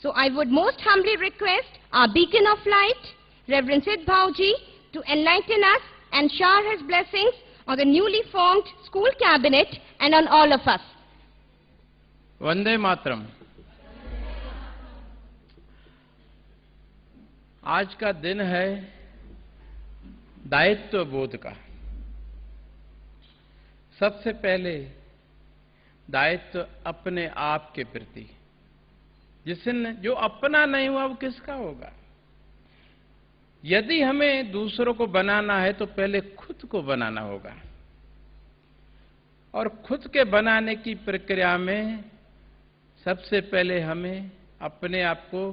So I would most humbly request our beacon of light, Reverend Sid Bhauji, to enlighten us and shower his blessings on the newly formed school cabinet and on all of us. Vande Mataram. आज का दिन है दायित्व बोध का। सबसे पहले दायित्व अपने आप के प्रति, जिसने जो अपना नहीं हुआ वो किसका होगा। यदि हमें दूसरों को बनाना है तो पहले खुद को बनाना होगा, और खुद के बनाने की प्रक्रिया में सबसे पहले हमें अपने आप को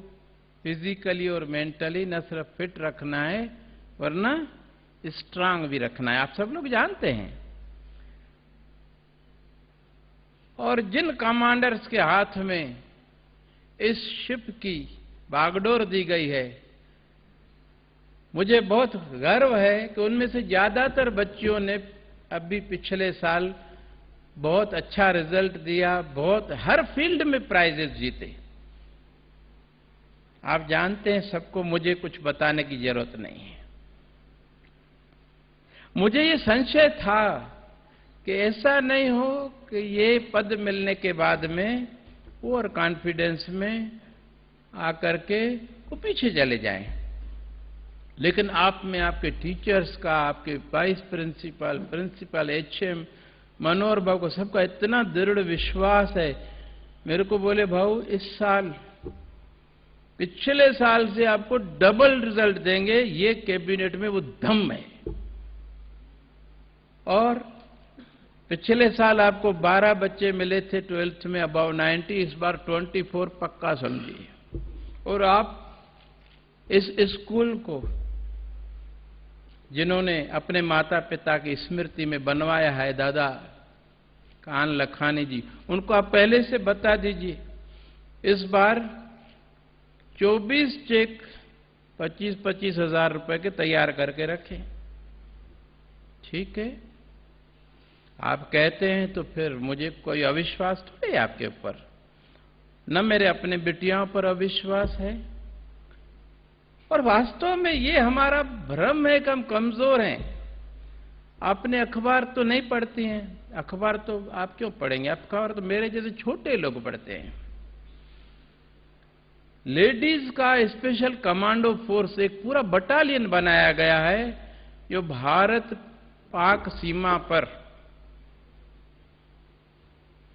फिजिकली और मेंटली न सिर्फ फिट रखना है वरना स्ट्रांग भी रखना है। आप सब लोग जानते हैं। और जिन कमांडर्स के हाथ में इस शिप की बागडोर दी गई है, मुझे बहुत गर्व है कि उनमें से ज्यादातर बच्चियों ने अभी पिछले साल बहुत अच्छा रिजल्ट दिया, बहुत हर फील्ड में प्राइजेस जीते। आप जानते हैं, सबको मुझे कुछ बताने की जरूरत नहीं है। मुझे ये संशय था कि ऐसा नहीं हो कि ये पद मिलने के बाद में ओवर कॉन्फिडेंस में आकर के वो पीछे चले जाएं। लेकिन आप में आपके टीचर्स का, आपके वाइस प्रिंसिपल, प्रिंसिपल, एचएम, मनोहर भाव को सबका इतना दृढ़ विश्वास है। मेरे को बोले, भाऊ इस साल पिछले साल से आपको डबल रिजल्ट देंगे, ये कैबिनेट में वो दम है। और पिछले साल आपको 12 बच्चे मिले थे 12th में अबाव 90, इस बार 24 पक्का समझिए। और आप इस स्कूल को जिन्होंने अपने माता पिता की स्मृति में बनवाया है, दादा कान लखानी जी, उनको आप पहले से बता दीजिए इस बार 24 चेक 25-25 हजार रुपए के तैयार करके रखें। ठीक है, आप कहते हैं तो फिर मुझे कोई अविश्वास थोड़ी है आपके ऊपर, न मेरे अपने बिटियाओं पर अविश्वास है। और वास्तव में ये हमारा भ्रम है कि हम कमजोर हैं। आपने अखबार तो नहीं पढ़ती हैं, अखबार तो आप क्यों पढ़ेंगे, अखबार तो मेरे जैसे छोटे लोग पढ़ते हैं। लेडीज का स्पेशल कमांडो फोर्स, एक पूरा बटालियन बनाया गया है जो भारत पाक सीमा पर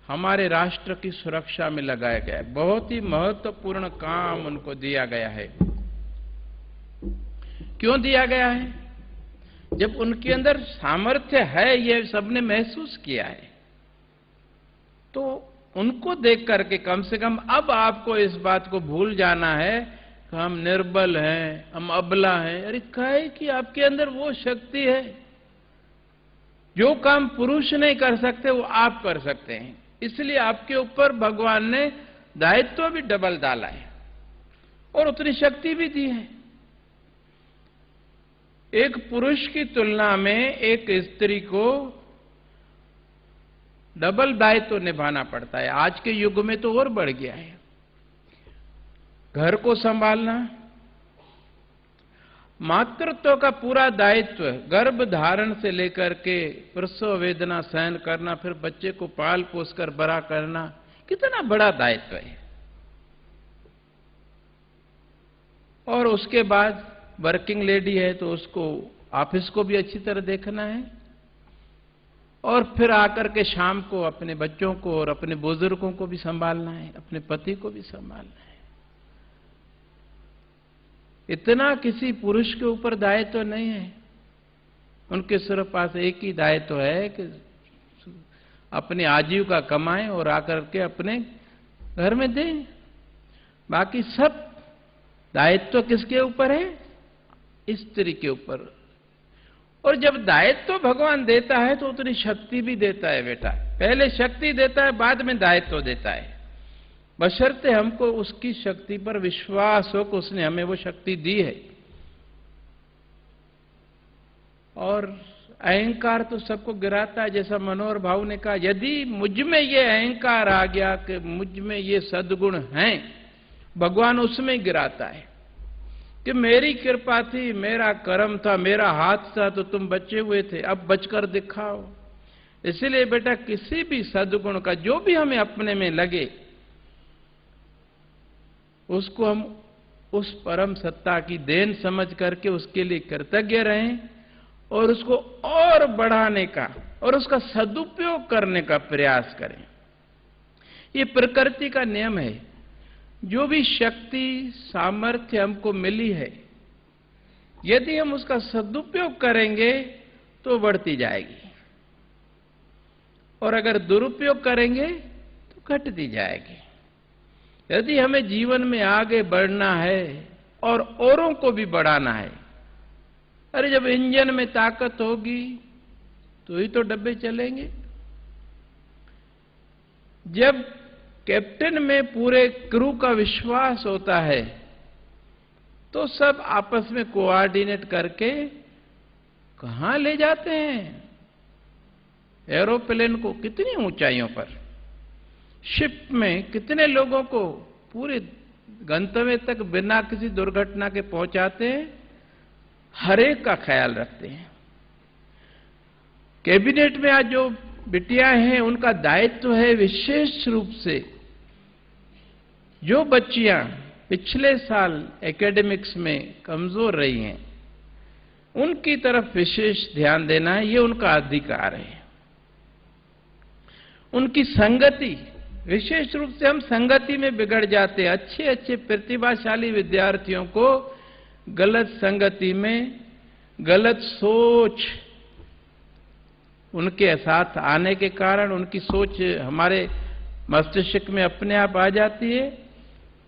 हमारे राष्ट्र की सुरक्षा में लगाया गया है। बहुत ही महत्वपूर्ण काम उनको दिया गया है। क्यों दिया गया है? जब उनके अंदर सामर्थ्य है, ये सबने महसूस किया है, तो उनको देख करके कम से कम अब आपको इस बात को भूल जाना है कि हम निर्बल हैं, हम अबला हैं। अरे काहे कि आपके अंदर वो शक्ति है, जो काम पुरुष नहीं कर सकते वो आप कर सकते हैं। इसलिए आपके ऊपर भगवान ने दायित्व भी डबल डाला है और उतनी शक्ति भी दी है। एक पुरुष की तुलना में एक स्त्री को डबल दायित्व निभाना पड़ता है। आज के युग में तो और बढ़ गया है। घर को संभालना, मातृत्व का पूरा दायित्व, गर्भ धारण से लेकर के प्रसव वेदना सहन करना, फिर बच्चे को पाल पोस कर बड़ा करना, कितना बड़ा दायित्व है। और उसके बाद वर्किंग लेडी है तो उसको ऑफिस को भी अच्छी तरह देखना है, और फिर आकर के शाम को अपने बच्चों को और अपने बुजुर्गों को भी संभालना है, अपने पति को भी संभालना है। इतना किसी पुरुष के ऊपर दायित्व नहीं है। उनके सिर्फ पास एक ही दायित्व है कि अपनी आजीविका कमाएं और आकर के अपने घर में दें। बाकी सब दायित्व किसके ऊपर है? स्त्री के ऊपर। और जब दायित्व भगवान देता है तो उतनी शक्ति भी देता है बेटा। पहले शक्ति देता है, बाद में दायित्व देता है, बशर्ते हमको उसकी शक्ति पर विश्वास हो कि उसने हमें वो शक्ति दी है। और अहंकार तो सबको गिराता है। जैसा मनोहर भाव ने कहा, यदि मुझ में ये अहंकार आ गया कि मुझ में ये सद्गुण हैं भगवान उसमें गिराता है कि मेरी कृपा थी, मेरा कर्म था, मेरा हाथ था तो तुम बचे हुए थे, अब बचकर दिखाओ। इसलिए बेटा किसी भी सद्गुण का जो भी हमें अपने में लगे उसको हम उस परम सत्ता की देन समझ करके उसके लिए कृतज्ञ रहें और उसको और बढ़ाने का और उसका सदुपयोग करने का प्रयास करें। ये प्रकृति का नियम है। जो भी शक्ति सामर्थ्य हमको मिली है, यदि हम उसका सदुपयोग करेंगे तो बढ़ती जाएगी और अगर दुरुपयोग करेंगे तो घटती जाएगी। यदि हमें जीवन में आगे बढ़ना है और औरों को भी बढ़ाना है, अरे जब इंजन में ताकत होगी तो ही तो डब्बे चलेंगे। जब कैप्टन में पूरे क्रू का विश्वास होता है तो सब आपस में कोऑर्डिनेट करके कहां ले जाते हैं एरोप्लेन को, कितनी ऊंचाइयों पर, शिप में कितने लोगों को पूरे गंतव्य तक बिना किसी दुर्घटना के पहुंचाते हैं, हर एक का ख्याल रखते हैं। कैबिनेट में आज जो बिटियां हैं उनका दायित्व है विशेष रूप से जो बच्चियां पिछले साल एकेडमिक्स में कमजोर रही हैं उनकी तरफ विशेष ध्यान देना है, ये उनका अधिकार है। उनकी संगति, विशेष रूप से हम संगति में बिगड़ जाते हैं। अच्छे अच्छे प्रतिभाशाली विद्यार्थियों को गलत संगति में गलत सोच उनके साथ आने के कारण उनकी सोच हमारे मस्तिष्क में अपने आप आ जाती है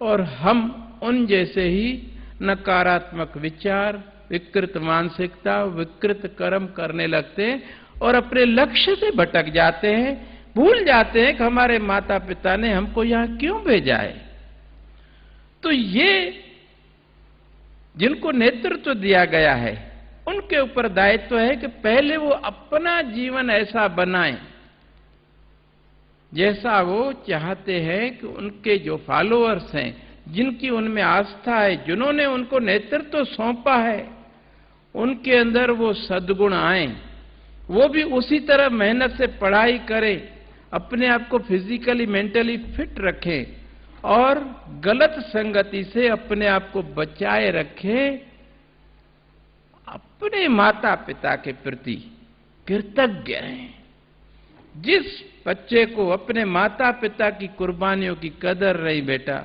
और हम उन जैसे ही नकारात्मक विचार, विकृत मानसिकता, विकृत कर्म करने लगते हैं और अपने लक्ष्य से भटक जाते हैं, भूल जाते हैं कि हमारे माता पिता ने हमको यहां क्यों भेजा है। तो ये जिनको नेतृत्व दिया गया है उनके ऊपर दायित्व है कि पहले वो अपना जीवन ऐसा बनाएं जैसा वो चाहते हैं कि उनके जो फॉलोअर्स हैं, जिनकी उनमें आस्था है, जिन्होंने उनको नेतृत्व सौंपा है, उनके अंदर वो सद्गुण आए। वो भी उसी तरह मेहनत से पढ़ाई करें, अपने आप को फिजिकली मेंटली फिट रखें और गलत संगति से अपने आप को बचाए रखें। अपने माता पिता के प्रति कृतज्ञ रहें। जिस बच्चे को अपने माता पिता की कुर्बानियों की कदर रही बेटा,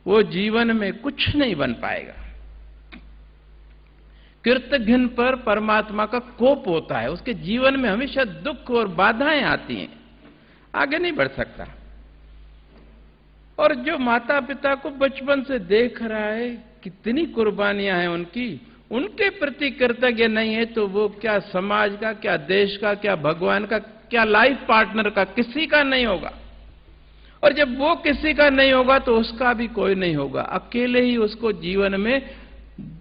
वो जीवन में कुछ नहीं बन पाएगा। कृतघ्न पर परमात्मा का कोप होता है, उसके जीवन में हमेशा दुख और बाधाएं आती हैं, आगे नहीं बढ़ सकता। और जो माता पिता को बचपन से देख रहा है कितनी कुर्बानियां हैं उनके प्रति कृतज्ञ नहीं है तो वो क्या समाज का, क्या देश का, क्या भगवान का, क्या लाइफ पार्टनर का, किसी का नहीं होगा। और जब वो किसी का नहीं होगा तो उसका भी कोई नहीं होगा। अकेले ही उसको जीवन में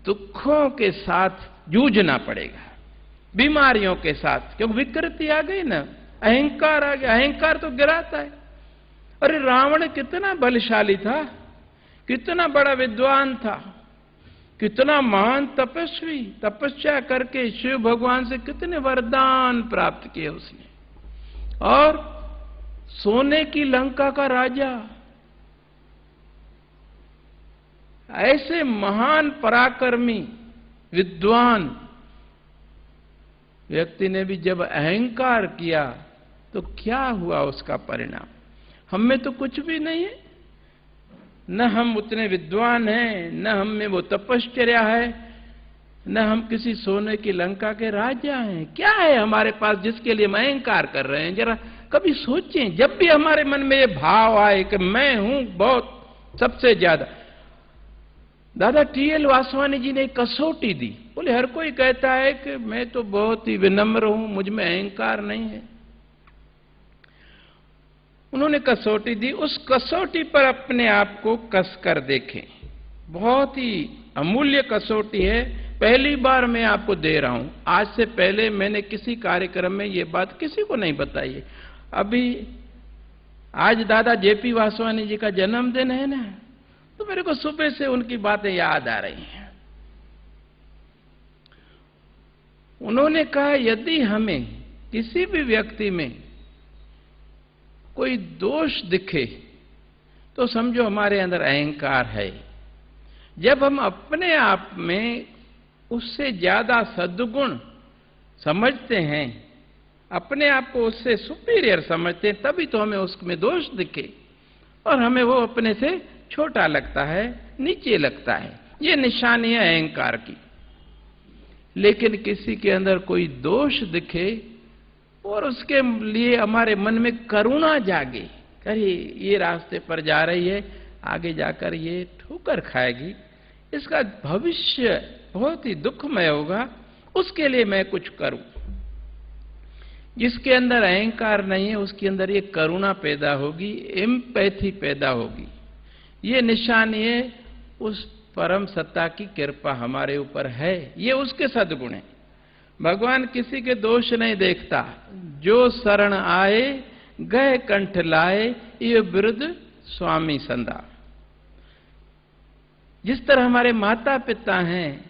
दुखों के साथ जूझना पड़ेगा, बीमारियों के साथ, क्योंकि विकृति आ गई ना, अहंकार आ गया। अहंकार तो गिराता है। अरे रावण कितना बलशाली था, कितना बड़ा विद्वान था, कितना महान तपस्वी, तपस्या करके शिव भगवान से कितने वरदान प्राप्त किए उसने, और सोने की लंका का राजा, ऐसे महान पराक्रमी विद्वान व्यक्ति ने भी जब अहंकार किया तो क्या हुआ उसका परिणाम? हम में तो कुछ भी नहीं है, न हम उतने विद्वान हैं, न हम में वो तपश्चर्या है, न हम किसी सोने की लंका के राजा हैं। क्या है हमारे पास जिसके लिए हम अहंकार कर रहे हैं? जरा कभी सोचें। जब भी हमारे मन में ये भाव आए कि मैं हूं बहुत सबसे ज्यादा, दादा टी.एल. वासवानी जी ने कसौटी दी। बोले हर कोई कहता है कि मैं तो बहुत ही विनम्र हूं, मुझ में अहंकार नहीं है। उन्होंने कसौटी दी, उस कसौटी पर अपने आप को कस कर देखें। बहुत ही अमूल्य कसौटी है, पहली बार मैं आपको दे रहा हूं। आज से पहले मैंने किसी कार्यक्रम में ये बात किसी को नहीं बताई है। अभी आज दादा जेपी वासवानी जी का जन्मदिन है ना, तो मेरे को सुबह से उनकी बातें याद आ रही हैं। उन्होंने कहा यदि हमें किसी भी व्यक्ति में कोई दोष दिखे तो समझो हमारे अंदर अहंकार है। जब हम अपने आप में उससे ज्यादा सद्गुण समझते हैं, अपने आप को उससे सुपीरियर समझते हैं, तभी तो हमें उसमें दोष दिखे और हमें वो अपने से छोटा लगता है, नीचे लगता है। ये निशानी है अहंकार की। लेकिन किसी के अंदर कोई दोष दिखे और उसके लिए हमारे मन में करुणा जागे, अरे ये रास्ते पर जा रही है, आगे जाकर ये ठोकर खाएगी, इसका भविष्य बहुत ही दुखमय होगा, उसके लिए मैं कुछ करूं। जिसके अंदर अहंकार नहीं है उसके अंदर ये करुणा पैदा होगी, एम्पैथी पैदा होगी। ये निशानी है उस परम सत्ता की कृपा हमारे ऊपर है, ये उसके सद्गुण है। भगवान किसी के दोष नहीं देखता। जो शरण आए गए कंठ लाए, ये वृद्ध स्वामी संदा। जिस तरह हमारे माता पिता हैं,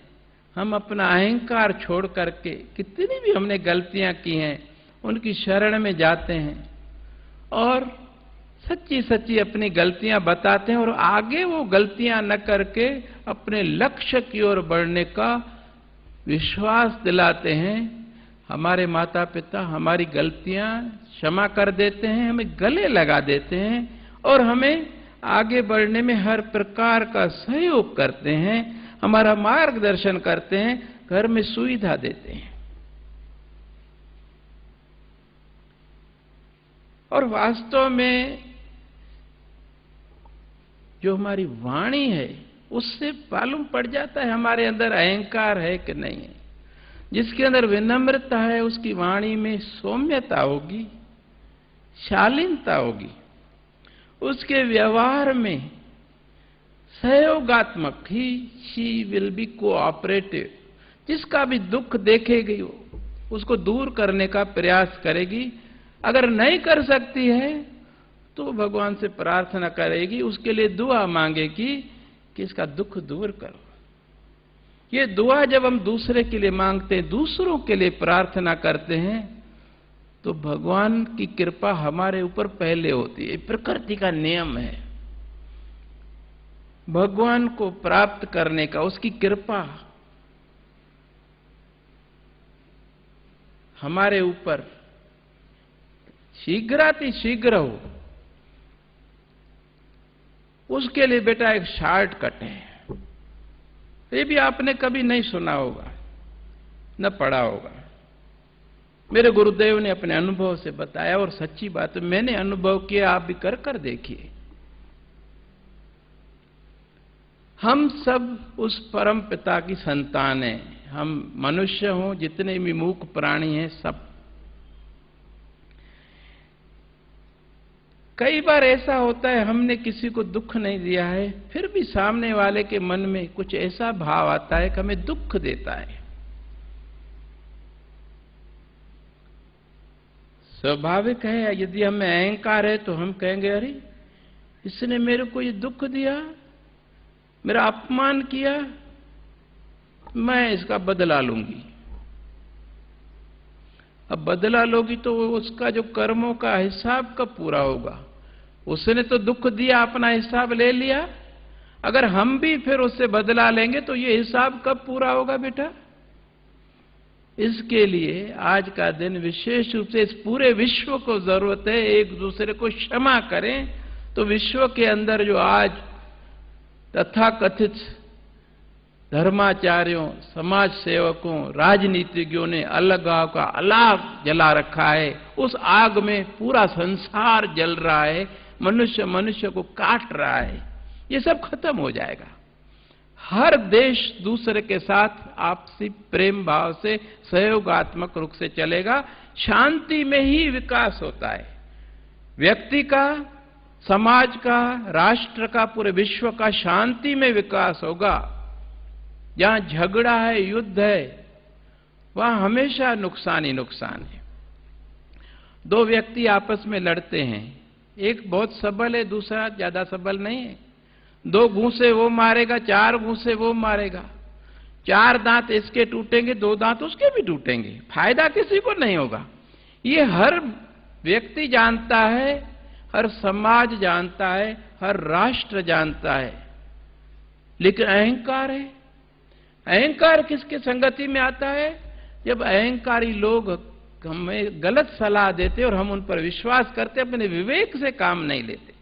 हम अपना अहंकार छोड़ करके कितनी भी हमने गलतियां की हैं उनकी शरण में जाते हैं और सच्ची सच्ची अपनी गलतियां बताते हैं और आगे वो गलतियां न करके अपने लक्ष्य की ओर बढ़ने का विश्वास दिलाते हैं। हमारे माता पिता हमारी गलतियां क्षमा कर देते हैं, हमें गले लगा देते हैं और हमें आगे बढ़ने में हर प्रकार का सहयोग करते हैं, हमारा मार्गदर्शन करते हैं, घर में सुविधा देते हैं। और वास्तव में जो हमारी वाणी है उससे मालूम पड़ जाता है हमारे अंदर अहंकार है कि नहीं है। जिसके अंदर विनम्रता है उसकी वाणी में सौम्यता होगी, शालीनता होगी, उसके व्यवहार में सहयोगात्मक ही शी विल बी कोऑपरेटिव। जिसका भी दुख देखेगी उसको दूर करने का प्रयास करेगी। अगर नहीं कर सकती है तो भगवान से प्रार्थना करेगी, उसके लिए दुआ मांगेगी कि इसका दुख दूर करो। ये दुआ जब हम दूसरे के लिए मांगते हैं, दूसरों के लिए प्रार्थना करते हैं, तो भगवान की कृपा हमारे ऊपर पहले होती है। प्रकृति का नियम है भगवान को प्राप्त करने का, उसकी कृपा हमारे ऊपर शीघ्रातिशीघ्र हो, उसके लिए बेटा एक शॉर्टकट है। ये भी आपने कभी नहीं सुना होगा, न पढ़ा होगा। मेरे गुरुदेव ने अपने अनुभव से बताया और सच्ची बात मैंने अनुभव किया, आप भी कर कर देखिए। हम सब उस परम पिता की संतान हैं। हम मनुष्य हों, जितने भी मूक प्राणी हैं, सब। कई बार ऐसा होता है हमने किसी को दुख नहीं दिया है, फिर भी सामने वाले के मन में कुछ ऐसा भाव आता है कि हमें दुख देता है। स्वाभाविक है, यदि हमें अहंकार है तो हम कहेंगे अरे इसने मेरे को ये दुख दिया, मेरा अपमान किया, मैं इसका बदला लूंगी। अब बदला लोगी तो उसका जो कर्मों का हिसाब कब पूरा होगा? उसने तो दुख दिया, अपना हिसाब ले लिया। अगर हम भी फिर उससे बदला लेंगे तो ये हिसाब कब पूरा होगा बेटा? इसके लिए आज का दिन विशेष रूप से इस पूरे विश्व को जरूरत है एक दूसरे को क्षमा करें। तो विश्व के अंदर जो आज तथाकथित धर्माचार्यों, समाज सेवकों, राजनीतिज्ञों ने अलगाव का आग जला रखा है, उस आग में पूरा संसार जल रहा है, मनुष्य मनुष्य को काट रहा है, ये सब खत्म हो जाएगा। हर देश दूसरे के साथ आपसी प्रेम भाव से सहयोगात्मक रूप से चलेगा। शांति में ही विकास होता है। व्यक्ति का, समाज का, राष्ट्र का, पूरे विश्व का शांति में विकास होगा। जहां झगड़ा है, युद्ध है, वहां हमेशा नुकसान ही नुकसान है। दो व्यक्ति आपस में लड़ते हैं, एक बहुत सबल है, दूसरा ज्यादा सबल नहीं है, 2 घूंसे वो मारेगा, 4 घूंसे वो मारेगा, 4 दांत इसके टूटेंगे, 2 दांत उसके भी टूटेंगे, फायदा किसी को नहीं होगा। ये हर व्यक्ति जानता है, हर समाज जानता है, हर राष्ट्र जानता है। लेकिन अहंकार है। अहंकार किसके संगति में आता है? जब अहंकारी लोग हमें गलत सलाह देते और हम उन पर विश्वास करते, अपने विवेक से काम नहीं लेते।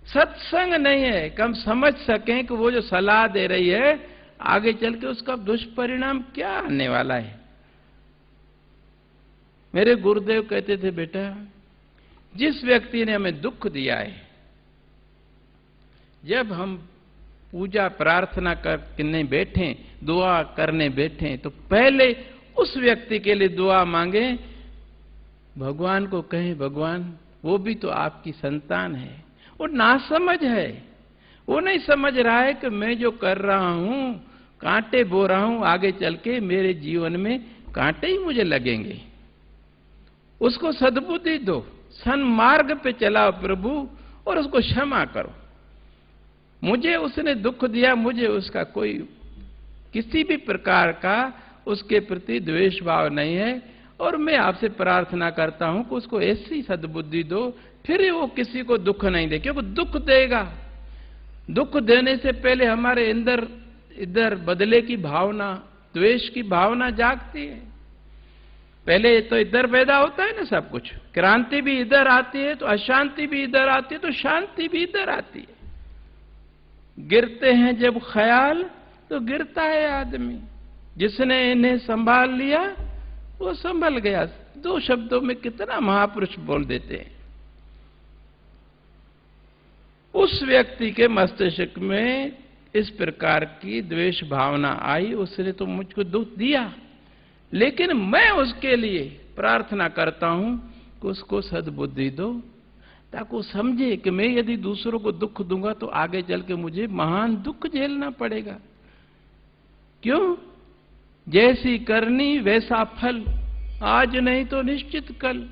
सत्संग नहीं है कि हम समझ सकें कि वो जो सलाह दे रही है आगे चल के उसका दुष्परिणाम क्या आने वाला है। मेरे गुरुदेव कहते थे, बेटा जिस व्यक्ति ने हमें दुख दिया है, जब हम पूजा प्रार्थना करने बैठे, दुआ करने बैठे, तो पहले उस व्यक्ति के लिए दुआ मांगे, भगवान को कहें, भगवान वो भी तो आपकी संतान है, वो नासमझ है, वो नहीं समझ रहा है कि मैं जो कर रहा हूं, कांटे बो रहा हूं, आगे चल के मेरे जीवन में कांटे ही मुझे लगेंगे। उसको सद्बुद्धि दो, सन्मार्ग पे चलाओ प्रभु, और उसको क्षमा करो। मुझे उसने दुख दिया, मुझे उसका कोई किसी भी प्रकार का उसके प्रति द्वेष भाव नहीं है, और मैं आपसे प्रार्थना करता हूं कि उसको ऐसी सद्बुद्धि दो, फिर वो किसी को दुख नहीं दे, क्योंकि दुख देगा। दुख देने से पहले हमारे अंदर इधर बदले की भावना, द्वेष की भावना जागती है। पहले तो इधर पैदा होता है ना सब कुछ, क्रांति भी इधर आती है तो अशांति भी इधर आती है, तो शांति भी इधर आती है। गिरते हैं जब ख्याल तो गिरता है आदमी। जिसने इन्हें संभाल लिया वो संभल गया। 2 शब्दों में कितना महापुरुष बोल देते हैं। उस व्यक्ति के मस्तिष्क में इस प्रकार की द्वेष भावना आई, उसने तो मुझको दुख दिया, लेकिन मैं उसके लिए प्रार्थना करता हूं कि उसको सद्बुद्धि दो, ताकि वो समझे कि मैं यदि दूसरों को दुख दूंगा तो आगे चल के मुझे महान दुख झेलना पड़ेगा। क्यों? जैसी करनी वैसा फल, आज नहीं तो निश्चित कल।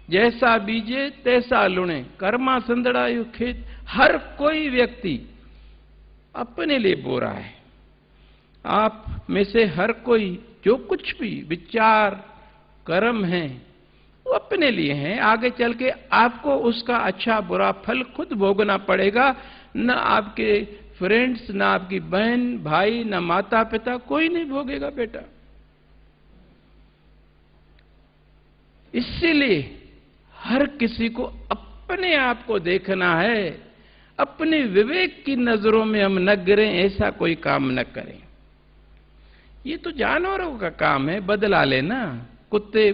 जैसा बीजे तैसा लुणे, कर्मा संदड़ायु खेत। हर कोई व्यक्ति अपने लिए बो रहा है। आप में से हर कोई जो कुछ भी विचार कर्म है वो अपने लिए हैं। आगे चल के आपको उसका अच्छा बुरा फल खुद भोगना पड़ेगा, न आपके फ्रेंड्स, न आपकी बहन भाई, न माता पिता, कोई नहीं भोगेगा बेटा। इसीलिए हर किसी को अपने आप को देखना है, अपने विवेक की नजरों में हम न गिरें, ऐसा कोई काम न करें। ये तो जानवरों का काम है, बदला लेना। कुत्ते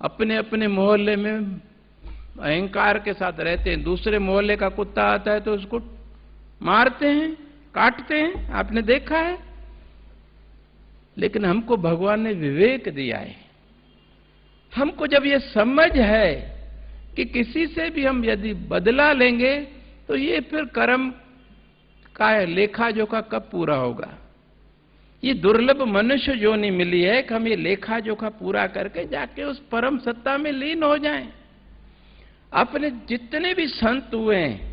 अपने अपने मोहल्ले में अहंकार के साथ रहते हैं, दूसरे मोहल्ले का कुत्ता आता है तो उसको मारते हैं, काटते हैं, आपने देखा है। लेकिन हमको भगवान ने विवेक दिया है। हमको जब ये समझ है कि किसी से भी हम यदि बदला लेंगे तो ये फिर कर्म का लेखा जोखा कब पूरा होगा। ये दुर्लभ मनुष्य जोनी मिली है कि हम ये लेखा जोखा पूरा करके जाके उस परम सत्ता में लीन हो जाएं। अपने जितने भी संत हुए हैं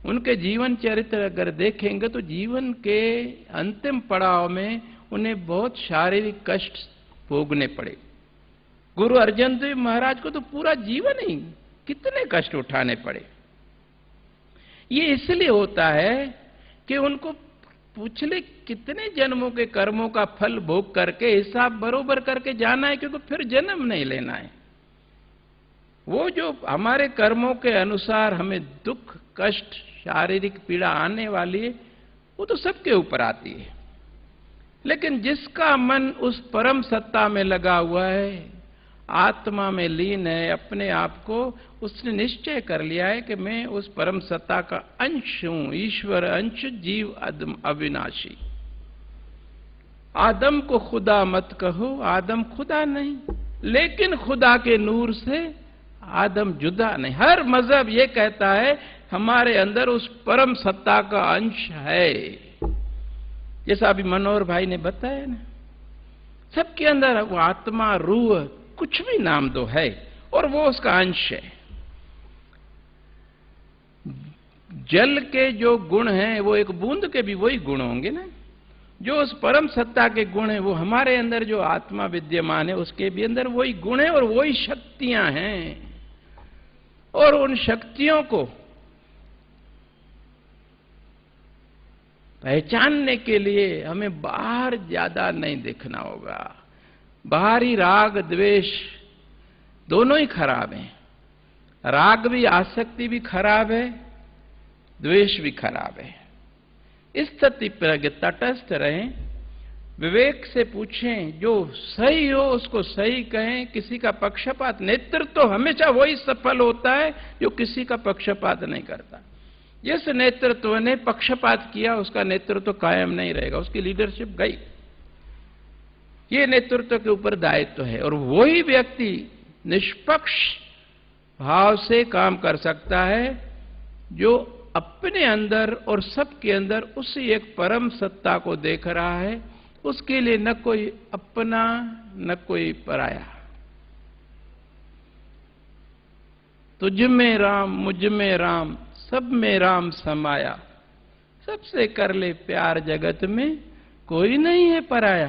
उनके जीवन चरित्र अगर देखेंगे तो जीवन के अंतिम पड़ाव में उन्हें बहुत शारीरिक कष्ट भोगने पड़े। गुरु अर्जन देव महाराज को तो पूरा जीवन ही कितने कष्ट उठाने पड़े। ये इसलिए होता है कि उनको पिछले कितने जन्मों के कर्मों का फल भोग करके हिसाब बरोबर करके जाना है, क्योंकि फिर जन्म नहीं लेना है। वो जो हमारे कर्मों के अनुसार हमें दुख कष्ट शारीरिक पीड़ा आने वाली है वो तो सबके ऊपर आती है, लेकिन जिसका मन उस परम सत्ता में लगा हुआ है, आत्मा में लीन है, अपने आप को उसने निश्चय कर लिया है कि मैं उस परम सत्ता का अंश हूं, ईश्वर अंश, जीव आदम अविनाशी। आदम को खुदा मत कहो, आदम खुदा नहीं, लेकिन खुदा के नूर से आदम जुदा नहीं। हर मजहब ये कहता है हमारे अंदर उस परम सत्ता का अंश है। जैसा अभी मनोहर भाई ने बताया ना, सबके अंदर वो आत्मा, रूह, कुछ भी नाम दो है, और वो उसका अंश है। जल के जो गुण हैं वो एक बूंद के भी वही गुण होंगे ना। जो उस परम सत्ता के गुण हैं वो हमारे अंदर जो आत्मा विद्यमान है उसके भी अंदर वही गुण है और वही शक्तियां हैं। और उन शक्तियों को पहचानने के लिए हमें बाहर ज्यादा नहीं देखना होगा। बाहरी राग द्वेष दोनों ही खराब हैं। राग भी, आसक्ति भी खराब है, द्वेष भी खराब है। इस स्थिति पर तटस्थ रहें, विवेक से पूछें, जो सही हो उसको सही कहें, किसी का पक्षपात। नेतृत्व तो हमेशा वही सफल होता है जो किसी का पक्षपात नहीं करता। जिस नेतृत्व ने पक्षपात किया उसका नेतृत्व कायम नहीं रहेगा, उसकी लीडरशिप गई। ये नेतृत्व के ऊपर दायित्व है और वही व्यक्ति निष्पक्ष भाव से काम कर सकता है जो अपने अंदर और सबके अंदर उसी एक परम सत्ता को देख रहा है। उसके लिए न कोई अपना न कोई पराया। तुझ में राम मुझ में राम सब में राम समाया, सबसे कर ले प्यार जगत में कोई नहीं है पराया।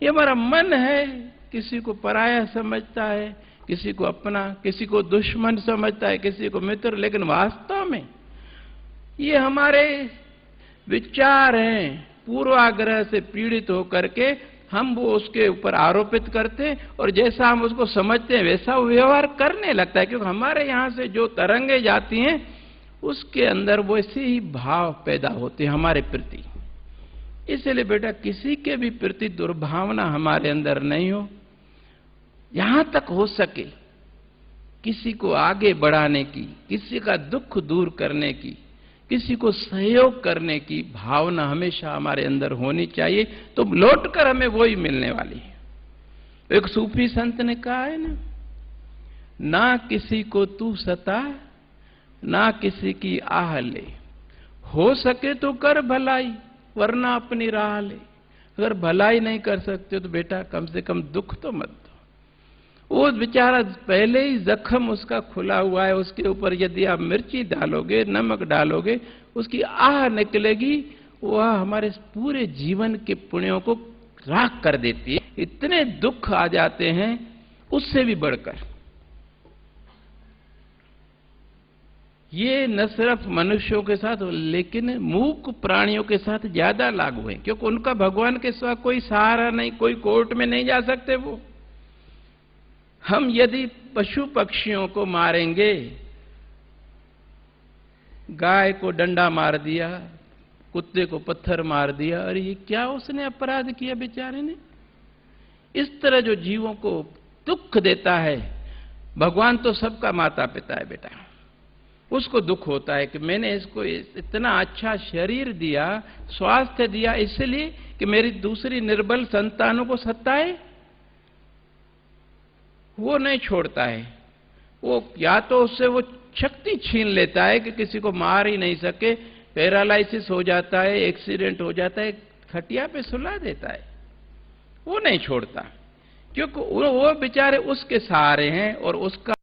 ये हमारा मन है, किसी को पराया समझता है, किसी को अपना, किसी को दुश्मन समझता है, किसी को मित्र। लेकिन वास्तव में ये हमारे विचार हैं, पूर्वाग्रह से पीड़ित होकर के हम वो उसके ऊपर आरोपित करते हैं और जैसा हम उसको समझते हैं वैसा वो व्यवहार करने लगता है। क्योंकि हमारे यहां से जो तरंगे जाती हैं उसके अंदर वैसे ही भाव पैदा होते हैं हमारे प्रति। इसलिए बेटा किसी के भी प्रति दुर्भावना हमारे अंदर नहीं हो। यहां तक हो सके किसी को आगे बढ़ाने की, किसी का दुख दूर करने की, किसी को सहयोग करने की भावना हमेशा हमारे अंदर होनी चाहिए, तो लौटकर हमें वही मिलने वाली है। एक सूफी संत ने कहा है ना किसी को तू सता, ना किसी की आह ले, हो सके तो कर भलाई वरना अपनी राह ले। अगर भलाई नहीं कर सकते तो बेटा कम से कम दुख तो मत दो। वो बेचारा पहले ही जख्म उसका खुला हुआ है, उसके ऊपर यदि आप मिर्ची डालोगे, नमक डालोगे, उसकी आह निकलेगी, वह हमारे पूरे जीवन के पुण्यों को राख कर देती है। इतने दुख आ जाते हैं उससे भी बढ़कर। ये न सिर्फ मनुष्यों के साथ लेकिन मूक प्राणियों के साथ ज्यादा लागू है, क्योंकि उनका भगवान के सिवा कोई सहारा नहीं, कोई कोर्ट में नहीं जा सकते वो। हम यदि पशु पक्षियों को मारेंगे, गाय को डंडा मार दिया, कुत्ते को पत्थर मार दिया, अरे ये क्या उसने अपराध किया बेचारे ने। इस तरह जो जीवों को दुख देता है, भगवान तो सबका माता पिता है बेटा, उसको दुख होता है कि मैंने इसको इतना अच्छा शरीर दिया, स्वास्थ्य दिया, इसलिए कि मेरी दूसरी निर्बल संतानों को सताए। वो नहीं छोड़ता है, वो या तो उससे वो शक्ति छीन लेता है कि किसी को मार ही नहीं सके, पैरालाइसिस हो जाता है, एक्सीडेंट हो जाता है, खटिया पे सुला देता है। वो नहीं छोड़ता, क्योंकि वो बेचारे उसके सहारे हैं और उसका